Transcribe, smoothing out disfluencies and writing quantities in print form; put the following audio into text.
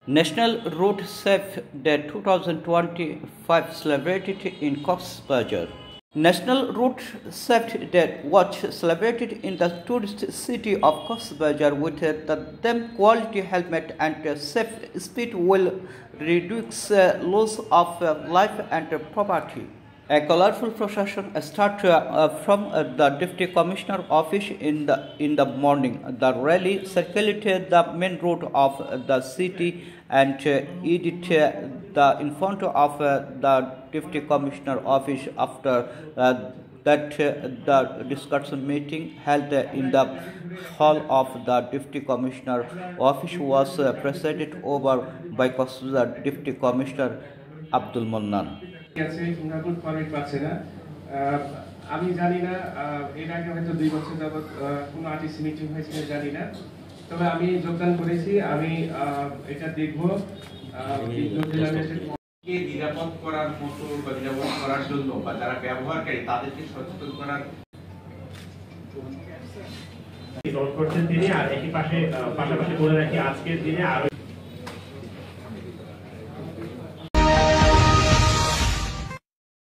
National Road Safety Day 2025 celebrated in Cox's Bazar. National Road Safety Day was celebrated in the tourist city of Cox's Bazar with the theme quality helmet and safe speed will reduce loss of life and property. A colorful procession started from the Deputy Commissioner office in the morning. The rally circulated the main road of the city and ended in front of the Deputy Commissioner office. After that, the discussion meeting held in the hall of the Deputy Commissioner office was presided over by Deputy Commissioner Abdul Mannan. আমি জানি না এর আগে হয়তো 2 বছর যাবত কোনো artist meeting হয়েছিল জানি না তবে আমি যোগদান করেছি আমি এটা দেখব কে নিরাপদ করার মতো বা নিরাপদ করার জন্য বা যারা ব্যবহারকারী তাদেরকে সচেতন করার রোল করছেন তিনি আর একই পাশাপাশি বলে রাখি আজকের দিনে আরো